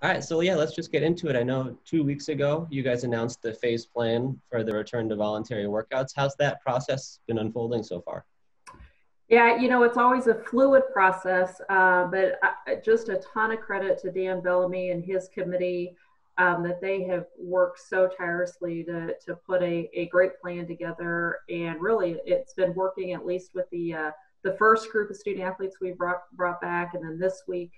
All right, so yeah, let's just get into it. I know 2 weeks ago, you guys announced the phase plan for the return to voluntary workouts. How's that process been unfolding so far? Yeah, it's always a fluid process, but just a ton of credit to Dan Bellamy and his committee that they have worked so tirelessly to put a great plan together. And really, it's been working at least with the first group of student athletes we brought back, and then this week,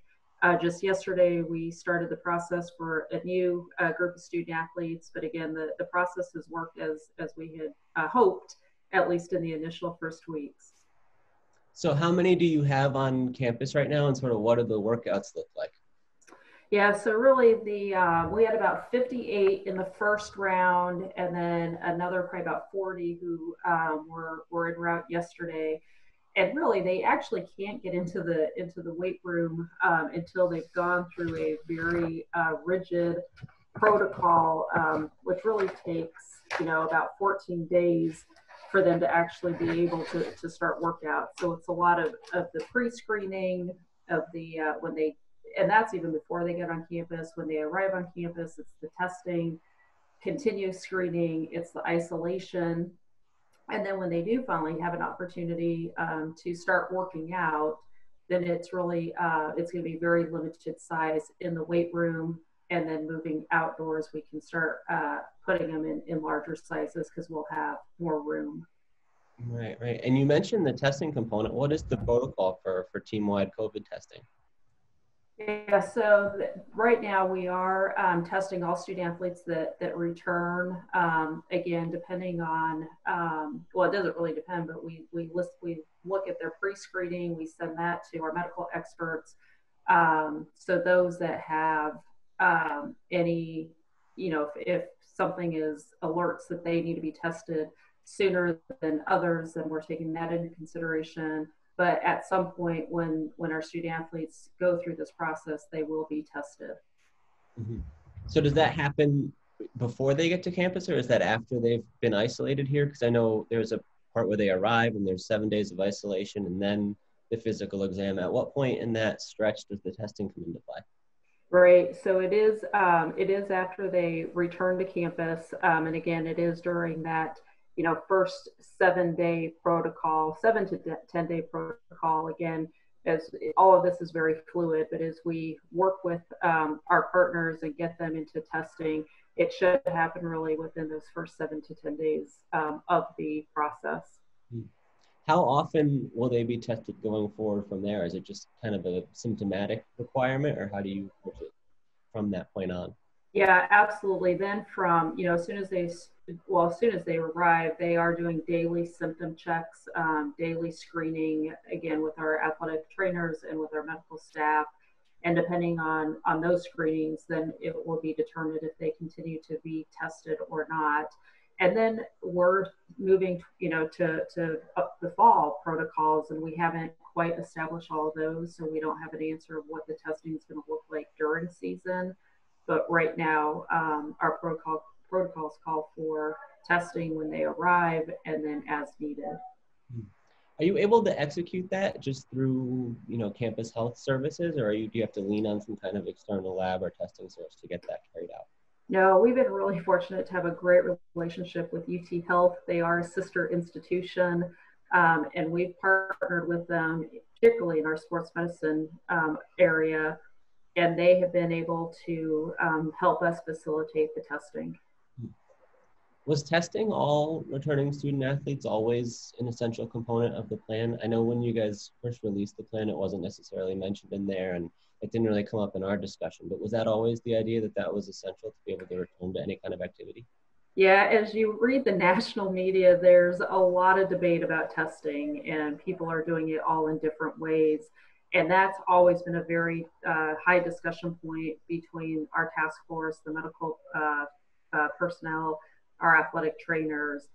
just yesterday, we started the process for a new group of student athletes. But again, the process has worked as we had hoped, at least in the initial first weeks. So how many do you have on campus right now, and sort of what do the workouts look like? Yeah, so really the we had about 58 in the first round, and then another probably about 40 who were en route yesterday. And really, they actually can't get into the weight room until they've gone through a very rigid protocol, which really takes about 14 days for them to actually be able to start workouts. So it's a lot of the pre-screening of the when they and that's even before they get on campus. When they arrive on campus, it's the testing, continuous screening, it's the isolation, and then when they do finally have an opportunity to start working out, then it's really it's going to be very limited size in the weight room, and then moving outdoors, we can start putting them in larger sizes because we'll have more room. Right, right. And you mentioned the testing component. What is the protocol for team-wide COVID testing? Yeah, so right now we are testing all student athletes that return. Again, depending on, well, it doesn't really depend, but we look at their pre-screening, we send that to our medical experts. So those that have any, if something is alerts that they need to be tested sooner than others, then we're taking that into consideration. But at some point, when our student athletes go through this process, they will be tested. Hmm. So does that happen before they get to campus, or is that after they've been isolated here? Because I know there's a part where they arrive and there's 7 days of isolation and then the physical exam. At what point in that stretch does the testing come into play? Right. So it is after they return to campus, and again, it is during that first 7 day protocol, 7 to 10 day protocol. Again, as all of this is very fluid, but as we work with our partners and get them into testing, it should happen really within those first 7 to 10 days of the process. How often will they be tested going forward from there? Is it just kind of a symptomatic requirement, or how do you approach it from that point on? Yeah, absolutely. Then from, as soon as they arrive, they are doing daily symptom checks, daily screening, again, with our athletic trainers and with our medical staff. And depending on those screenings, then it will be determined if they continue to be tested or not. And then we're moving, to up the fall protocols, and we haven't quite established all of those, so we don't have an answer of what the testing is going to look like during season. But right now, our protocols call for testing when they arrive and then as needed. Are you able to execute that just through, campus health services, or do you have to lean on some kind of external lab or testing source to get that carried out? No, we've been really fortunate to have a great relationship with UT Health. They are a sister institution, and we've partnered with them, particularly in our sports medicine area, and they have been able to help us facilitate the testing. Was testing all returning student athletes always an essential component of the plan? I know when you guys first released the plan, it wasn't necessarily mentioned in there, and it didn't really come up in our discussion, but was that always the idea that that was essential to be able to return to any kind of activity? Yeah, as you read the national media, there's a lot of debate about testing, and people are doing it all in different ways. And that's always been a very high discussion point between our task force, the medical personnel, our athletic trainers,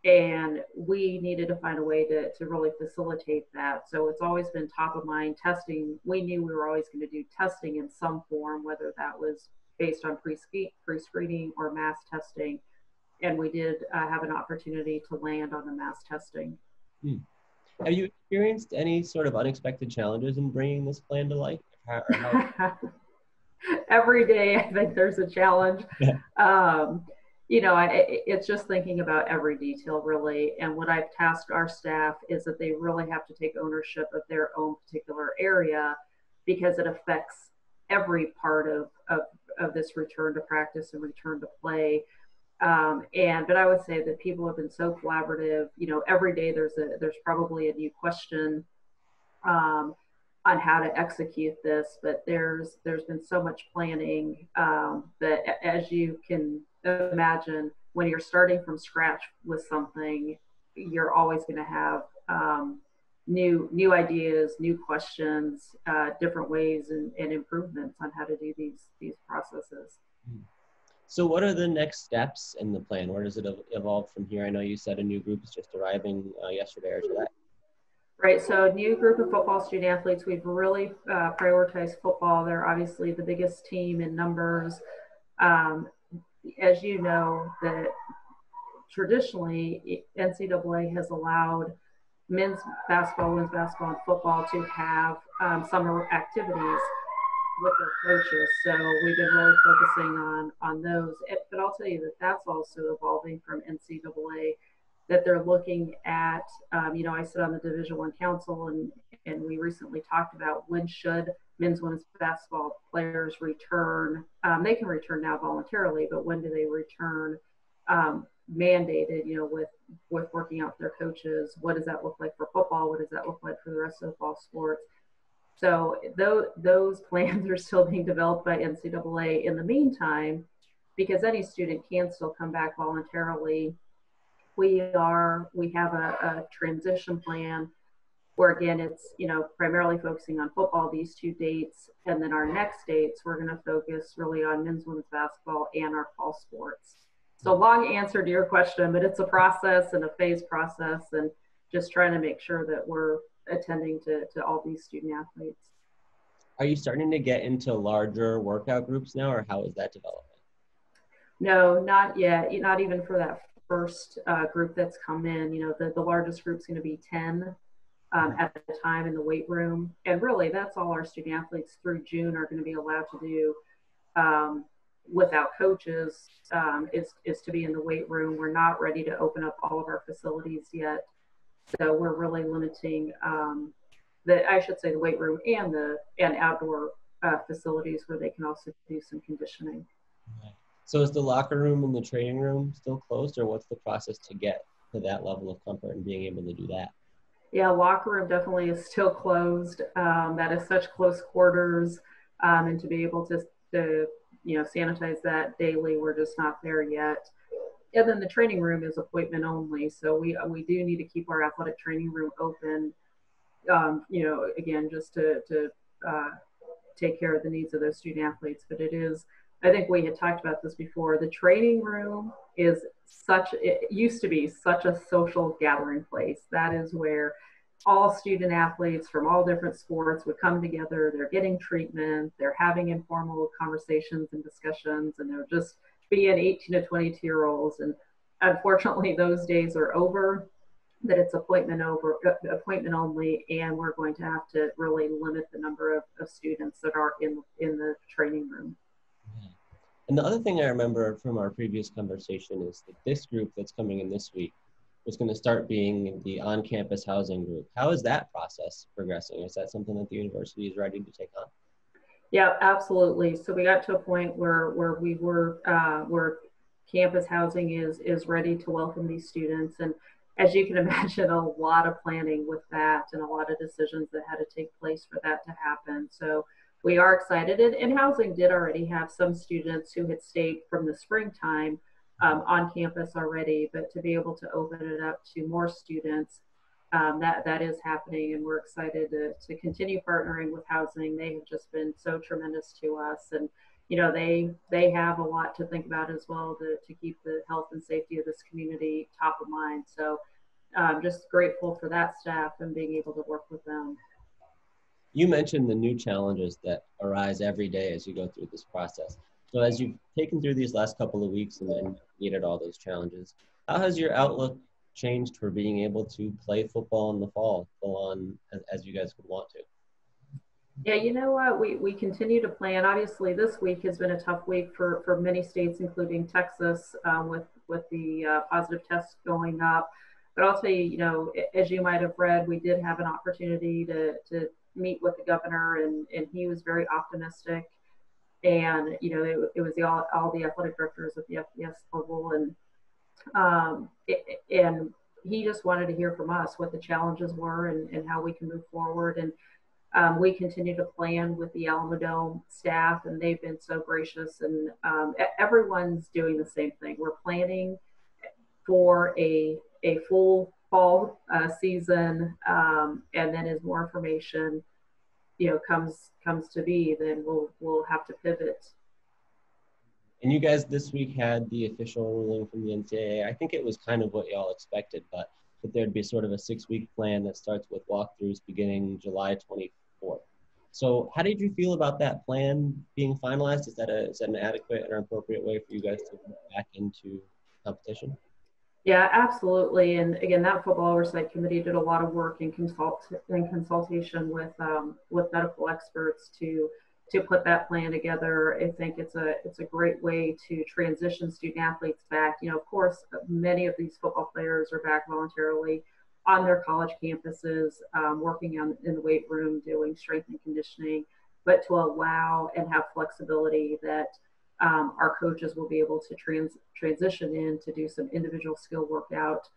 and we needed to find a way to really facilitate that. So it's always been top of mind testing. We knew we were always going to do testing in some form, whether that was based on pre-screening or mass testing, and we did have an opportunity to land on the mass testing. Hmm. Have you experienced any sort of unexpected challenges in bringing this plan to life? Or how? every day I think there's a challenge. Um, it's just thinking about every detail really. And what I've tasked our staff is that they really have to take ownership of their own particular area because it affects every part of this return to practice and return to play. But I would say that people have been so collaborative. Every day there's probably a new question um, on how to execute this. But there's been so much planning that, as you can imagine, when you're starting from scratch with something, you're always going to have new ideas, new questions, different ways and improvements on how to do these processes. So what are the next steps in the plan? Where does it evolve from here? I know you said a new group is just arriving yesterday or today. Right, so a new group of football student athletes. We've really prioritized football. They're obviously the biggest team in numbers. Um, as you know, that traditionally NCAA has allowed men's basketball, women's basketball, and football to have summer activities with their coaches. So we've been really focusing on those. But I'll tell you that that's also evolving from NCAA, that they're looking at, I sit on the Division I Council, and we recently talked about when should men's, women's basketball players return. They can return now voluntarily, but when do they return mandated, with working out their coaches? What does that look like for football? What does that look like for the rest of the fall sports? So those plans are still being developed by NCAA in the meantime, because any student can still come back voluntarily. We have a transition plan where, again, it's primarily focusing on football these 2 dates, and then our next dates we're going to focus really on men's, women's basketball and our fall sports. So long answer to your question, but it's a process and a phase process, and just trying to make sure that we're attending to all these student athletes. Are you starting to get into larger workout groups now, or how is that developing? No, not yet. Not even for that first group that's come in. The largest group's going to be 10 at the time in the weight room. And really, that's all our student athletes through June are going to be allowed to do without coaches, is to be in the weight room. We're not ready to open up all of our facilities yet. So we're really limiting the weight room and outdoor facilities where they can also do some conditioning. So is the locker room and the training room still closed, or what's the process to get to that level of comfort and being able to do that? Yeah, locker room definitely is still closed. That is such close quarters, and to be able to sanitize that daily, we're just not there yet. And then the training room is appointment only, so we do need to keep our athletic training room open. Again, just to take care of the needs of those student athletes. But it is, I think we had talked about this before, the training room it used to be such a social gathering place. That is where all student athletes from all different sports would come together. They're getting treatment, they're having informal conversations and discussions, and they're just being 18 to 22-year-olds. And unfortunately, those days are over, that it's appointment only, and we're going to have to really limit the number of students that are in the training room. And the other thing I remember from our previous conversation is that this group that's coming in this week was going to start being the on-campus housing group. How is that process progressing? Is that something that the university is ready to take on? Yeah, absolutely. So we got to a point where where campus housing is ready to welcome these students. And as you can imagine, a lot of planning with that and a lot of decisions that had to take place for that to happen. So we are excited. And housing did already have some students who had stayed from the springtime on campus already, but to be able to open it up to more students, that is happening, and we're excited to continue partnering with housing. They have just been so tremendous to us, and they have a lot to think about as well to keep the health and safety of this community top of mind. So I'm just grateful for that staff and being able to work with them. You mentioned the new challenges that arise every day as you go through this process. So as you've taken through these last couple of weeks and navigated all those challenges, how has your outlook changed for being able to play football in the fall, full on as you guys would want to? Yeah, you know what? We continue to plan. Obviously, this week has been a tough week for many states, including Texas, with the positive tests going up. But I'll tell you, as you might have read, we did have an opportunity to meet with the governor, and he was very optimistic. And it was all the athletic directors at the FBS level, and he just wanted to hear from us what the challenges were and how we can move forward. And we continue to plan with the Alamodome staff, and they've been so gracious. And everyone's doing the same thing. We're planning for a full fall season, and then as more information comes to be, then we'll have to pivot. And you guys this week had the official ruling from the NCAA. I think it was kind of what y'all expected, but that there'd be sort of a 6-week plan that starts with walkthroughs beginning July 24th. So how did you feel about that plan being finalized? Is that an adequate or appropriate way for you guys to get back into competition? Yeah, absolutely. And again, that football oversight committee did a lot of work in consultation with medical experts to put that plan together. I think it's a great way to transition student athletes back. Of course, many of these football players are back voluntarily on their college campuses, working in the weight room, doing strength and conditioning, but to allow and have flexibility that our coaches will be able to transition in to do some individual skill workout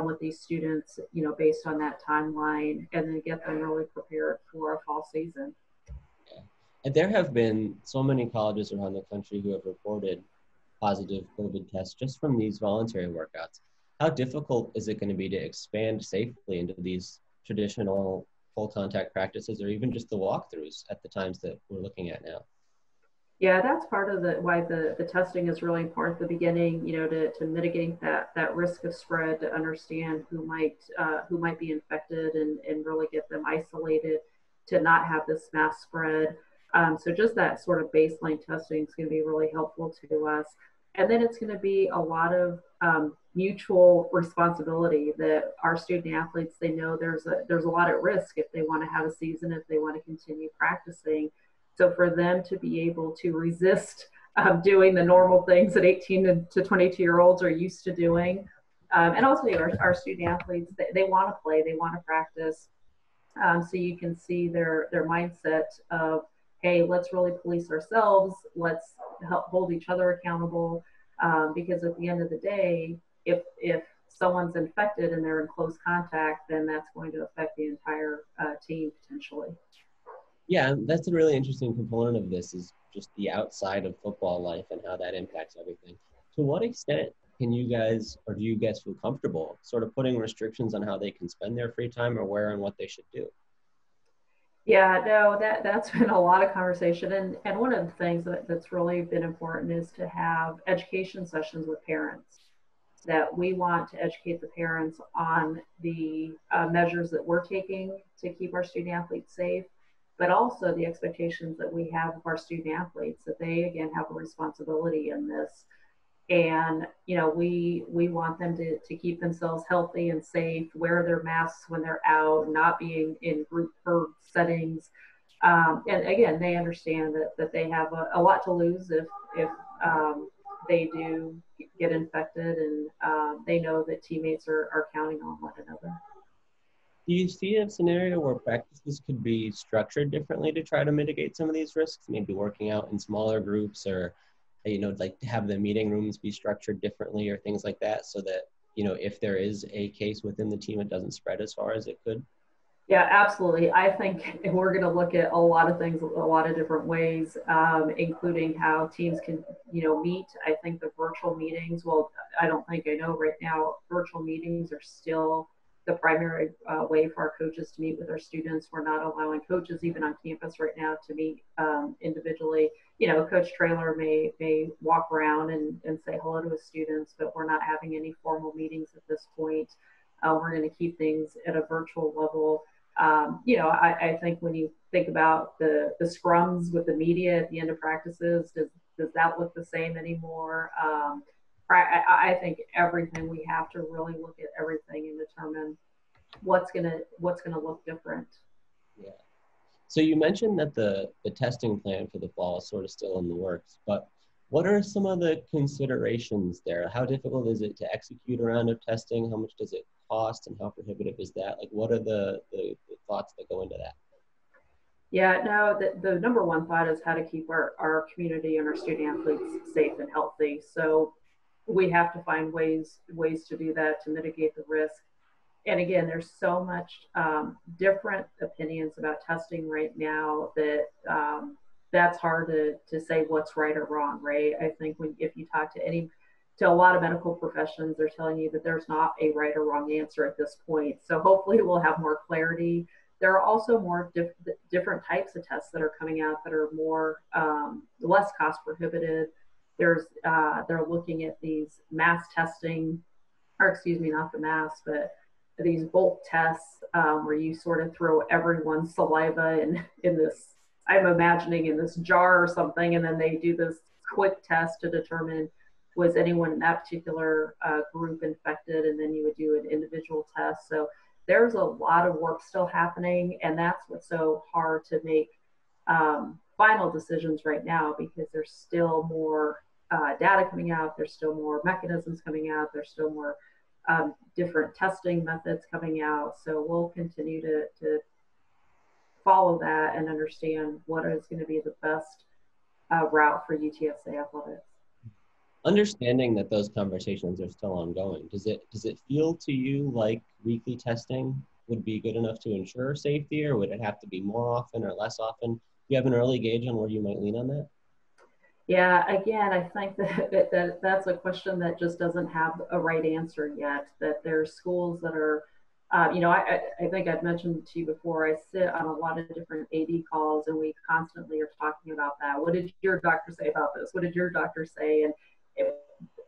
with these students, based on that timeline, and then get them really prepared for a fall season. Yeah. And there have been so many colleges around the country who have reported positive COVID tests just from these voluntary workouts. How difficult is it going to be to expand safely into these traditional full contact practices or even just the walkthroughs at the times that we're looking at now? Yeah, that's part of why the testing is really important at the beginning, to mitigate that risk of spread, to understand who might be infected, and really get them isolated to not have this mass spread. So just that sort of baseline testing is going to be really helpful to us. And then it's going to be a lot of mutual responsibility that our student athletes, they know there's a lot at risk if they want to have a season, if they want to continue practicing. So for them to be able to resist doing the normal things that 18 to 22-year-olds are used to doing, and also our student athletes, they want to play, they want to practice. So you can see their mindset of, hey, let's really police ourselves, let's help hold each other accountable, because at the end of the day, if someone's infected and they're in close contact, then that's going to affect the entire team potentially. Yeah, that's a really interesting component of this is just the outside of football life and how that impacts everything. To what extent can you guys, or do you guys feel comfortable sort of putting restrictions on how they can spend their free time or where and what they should do? Yeah, no, that's been a lot of conversation, and one of the things that's really been important is to have education sessions with parents. That we want to educate the parents on the measures that we're taking to keep our student athletes safe, but also the expectations that we have of our student athletes, that they again have a responsibility in this. And we want them to keep themselves healthy and safe, wear their masks when they're out, not being in group herd settings. And again, they understand that they have a lot to lose if they do get infected, and they know that teammates are counting on one another. Do you see a scenario where practices could be structured differently to try to mitigate some of these risks, maybe working out in smaller groups or, like have the meeting rooms be structured differently or things like that so that, if there is a case within the team, it doesn't spread as far as it could? Yeah, absolutely. I think we're going to look at a lot of things, a lot of different ways, including how teams can, meet. I think the virtual meetings, well, I don't think I know right now, virtual meetings are still the primary way for our coaches to meet with our students. We're not allowing coaches, even on campus right now, to meet individually. Coach Traylor may walk around and say hello to his students, but we're not having any formal meetings at this point. We're going to keep things at a virtual level. I think when you think about the scrums with the media at the end of practices, does that look the same anymore? I think everything, we have to really look at everything and determine what's gonna look different. Yeah. So you mentioned that the testing plan for the fall is sort of still in the works, but what are some of the considerations there? How difficult is it to execute a round of testing? How much does it cost and how prohibitive is that? Like, what are the thoughts that go into that? Yeah, no, the number one thought is how to keep our community and our student athletes safe and healthy. So we have to find ways to do that to mitigate the risk. And again, there's so much different opinions about testing right now that that's hard to say what's right or wrong, right? I think if you talk to a lot of medical professions, they're telling you that there's not a right or wrong answer at this point. So hopefully we'll have more clarity. There are also more different types of tests that are coming out that are more less cost prohibitive. They're looking at these mass testing, or excuse me, not the mass, but these bulk tests where you sort of throw everyone's saliva in this, I'm imagining in this jar or something, and then they do this quick test to determine was anyone in that particular group infected, and then you would do an individual test. So there's a lot of work still happening, and that's what's so hard to make final decisions right now, because there's still more data coming out, there's still more mechanisms coming out, there's still more different testing methods coming out. So we'll continue to follow that and understand what is going to be the best route for UTSA athletics. Understanding that those conversations are still ongoing, does it feel to you like weekly testing would be good enough to ensure safety, or would it have to be more often or less often? Do you have an early gauge on where you might lean on that? Yeah, again, I think that's a question that just doesn't have a right answer yet. That there's schools that are, I think I've mentioned to you before, I sit on a lot of different AD calls, and we constantly are talking about that. What did your doctor say about this? What did your doctor say? And it,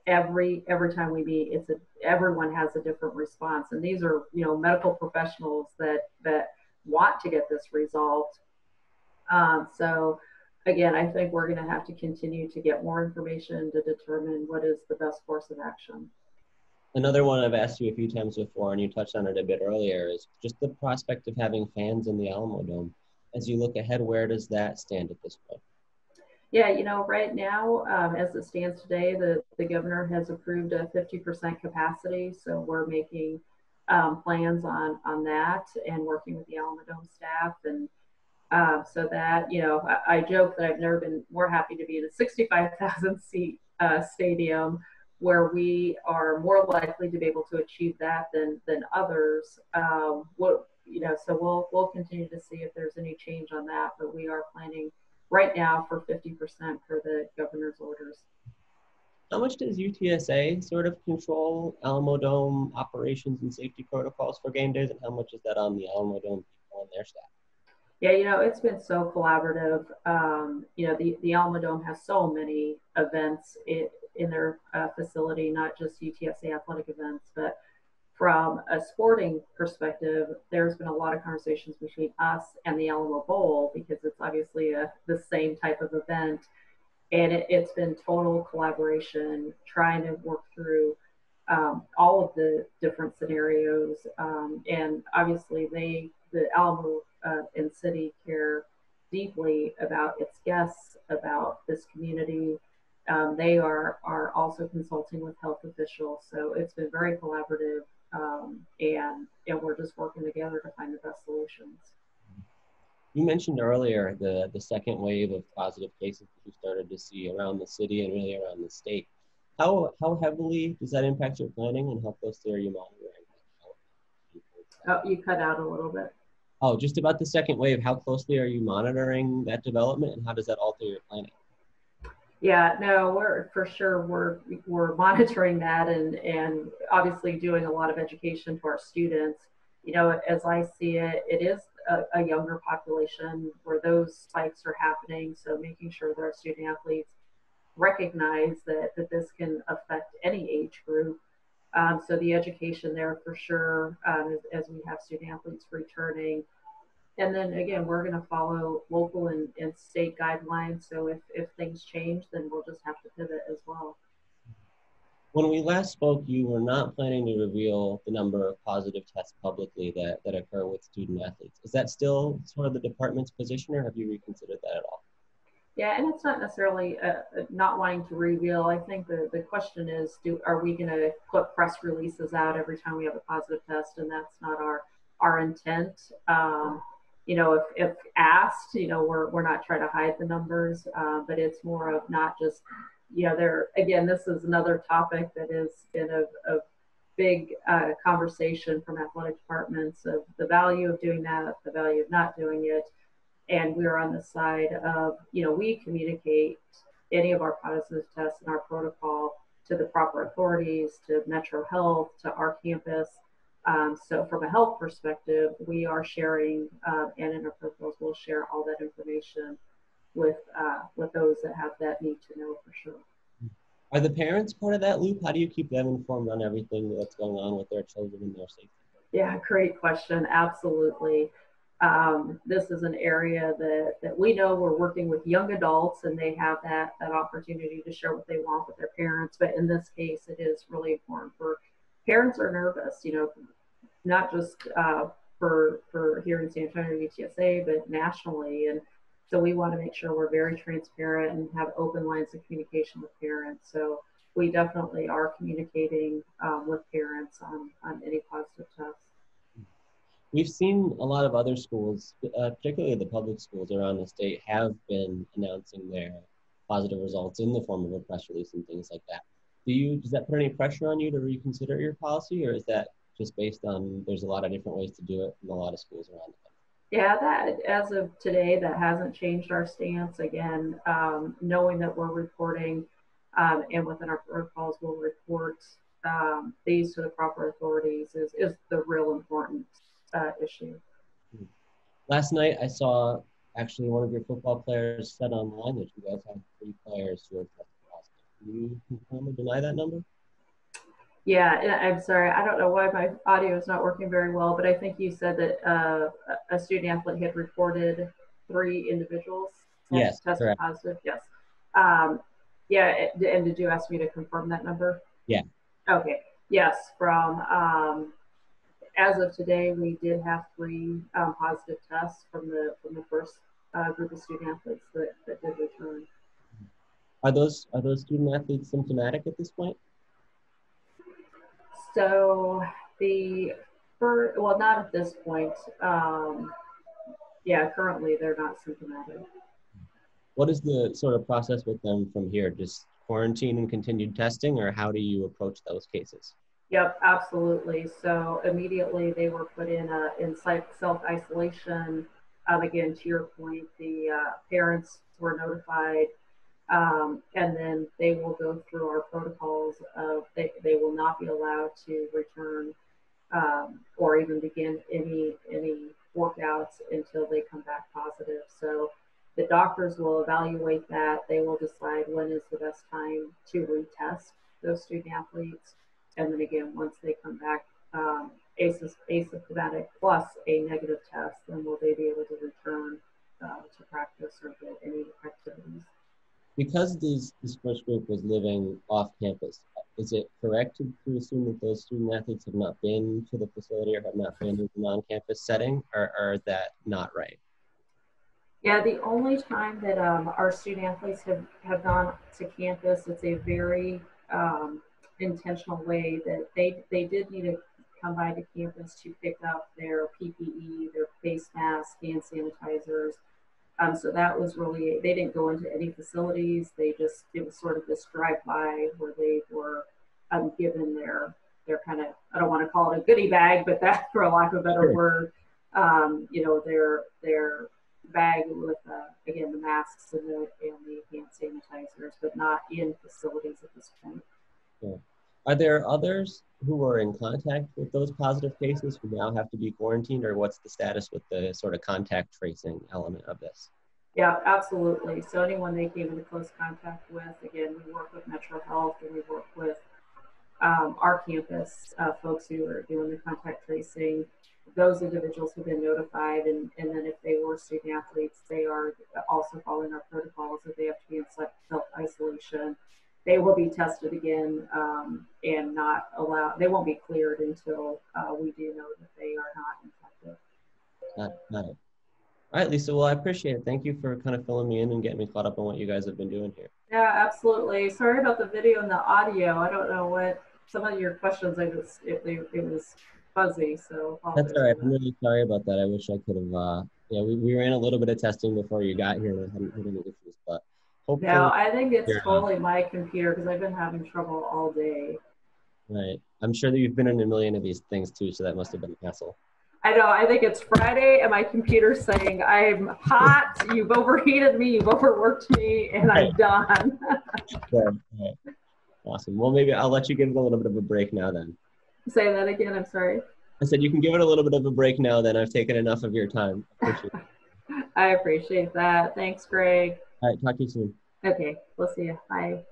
every time we meet, everyone has a different response. And these are, medical professionals that want to get this resolved. So again, I think we're going to have to continue to get more information to determine what is the best course of action. Another one I've asked you a few times before, and you touched on it a bit earlier, is just the prospect of having fans in the Alamodome. As you look ahead, where does that stand at this point? Yeah, right now, as it stands today, the governor has approved a 50% capacity. So we're making plans on that and working with the Alamodome staff. And so that, I joke that I've never been more happy to be in a 65,000 seat stadium, where we are more likely to be able to achieve that than others. So we'll continue to see if there's any change on that, but we are planning right now for 50% for the governor's orders. How much does UTSA sort of control Alamodome operations and safety protocols for game days, and how much is that on the Alamodome people and their staff? Yeah, it's been so collaborative. The Alamodome has so many events in their facility, not just UTSA athletic events, but from a sporting perspective, there's been a lot of conversations between us and the Alamo Bowl, because it's obviously the same type of event. And it's been total collaboration, trying to work through all of the different scenarios. And obviously, the Alamo and city care deeply about its guests, about this community. They are also consulting with health officials, so it's been very collaborative, and we're just working together to find the best solutions. You mentioned earlier the second wave of positive cases that you started to see around the city and really around the state. How heavily does that impact your planning, and how closely are you monitoring? Oh, you cut out a little bit. Oh, just about the second wave, how closely are you monitoring that development, and how does that alter your planning? Yeah, no, we're monitoring that, and obviously doing a lot of education to our students. As I see it, it is a younger population where those spikes are happening. So making sure that our student athletes recognize that this can affect any age group. So the education there for sure, as we have student athletes returning. And then again, we're going to follow local and state guidelines. So if things change, then we'll just have to pivot as well. When we last spoke, you were not planning to reveal the number of positive tests publicly that occur with student athletes. Is that still sort of the department's position, or have you reconsidered that at all? Yeah, and it's not necessarily not wanting to reveal. I think the question is, are we going to put press releases out every time we have a positive test? And that's not our intent. If asked, we're not trying to hide the numbers, but it's more of not just, there again. This is another topic that has been a big conversation from athletic departments of the value of doing that, the value of not doing it, and we're on the side of, we communicate any of our positive tests and our protocol to the proper authorities, to Metro Health, to our campus. So from a health perspective, we are sharing, and in our protocols, we'll share all that information with those that have that need to know for sure. Are the parents part of that loop? How do you keep them informed on everything that's going on with their children and their safety? Yeah, great question. Absolutely. This is an area that we know we're working with young adults and they have that opportunity to share what they want with their parents. But in this case, it is really important for parents are nervous, not just for here in San Antonio UTSA, but nationally. And so we want to make sure we're very transparent and have open lines of communication with parents. So we definitely are communicating with parents on any positive tests. We've seen a lot of other schools, particularly the public schools around the state, have been announcing their positive results in the form of a press release and things like that. Does that put any pressure on you to reconsider your policy, or is that just based on there's a lot of different ways to do it from a lot of schools around the country? Yeah, that as of today, that hasn't changed our stance. Again, knowing that we're reporting and within our protocols, we'll report these to the proper authorities is the real important issue. Last night, I saw actually one of your football players said online that you guys have 3 players who have tested positive. Can you confirm or deny that number? Yeah, I'm sorry. I don't know why my audio is not working very well, but I think you said that a student athlete had reported 3 individuals had Yes, tested correct. positive. Yes. Um, yeah, and did you ask me to confirm that number? Yeah. Okay. Yes. From as of today, we did have 3 positive tests from the first group of student athletes that did return. Are those student athletes symptomatic at this point? So the well, not at this point. Yeah, currently they're not symptomatic. What is the sort of process with them from here? Just quarantine and continued testing, or how do you approach those cases? Yep, absolutely. So immediately they were put in self isolation. Again, to your point, the parents were notified, and then they will go through our protocols of they will not be allowed to return or even begin any workouts until they come back positive. So the doctors will evaluate that. They will decide when is the best time to retest those student athletes, and then again, once they come back asymptomatic plus a negative test, then will they be able to return to practice or get any activities. Because this first group was living off campus, is it correct to assume that those student athletes have not been to the facility or have not been in the non-campus setting, or is that not right? Yeah, the only time that our student athletes have gone to campus, it's a very intentional way that they did need to come by to campus to pick up their PPE, their face masks, hand sanitizers. So that was really, they didn't go into any facilities. It was sort of this drive by where they were given their kind of, I don't want to call it a goodie bag, but that for a lack of a better Sure. word, their bag with, again, the masks and the hand sanitizers, but not in facilities at this point. Yeah. Are there others who are in contact with those positive cases who now have to be quarantined, or what's the status with the sort of contact tracing element of this? Yeah, absolutely. So anyone they came into close contact with, again, we work with Metro Health and we work with our campus folks who are doing the contact tracing. Those individuals have been notified, and then if they were student athletes, they are also following our protocols that they have to be in self isolation. they will be tested again and not allowed. They won't be cleared until we do know that they are not infected. Got it. All right, Lisa. Well, I appreciate it. Thank you for kind of filling me in and getting me caught up on what you guys have been doing here. Yeah, absolutely. Sorry about the video and the audio. I don't know what some of your questions. It was fuzzy, so That's apologize all right. for I'm that. really sorry about that. I wish I could have. Yeah, we were in a little bit of testing before you got here, and I hadn't had any issues, but No, hopefully, I think it's you're totally my computer because I've been having trouble all day. right. I'm sure that you've been in a million of these things too, so that must have been a hassle. I know. I think it's Friday, and my computer's saying, "I'm hot. You've overheated me. You've overworked me, and Right. I'm done." Right. Right. Awesome. Well, maybe I'll let you give it a little bit of a break now then. Say that again. I'm sorry. I said you can give it a little bit of a break now then. I've taken enough of your time. Appreciate it. I appreciate that. Thanks, Greg. All right. Talk to you soon. Okay, we'll see you. Bye.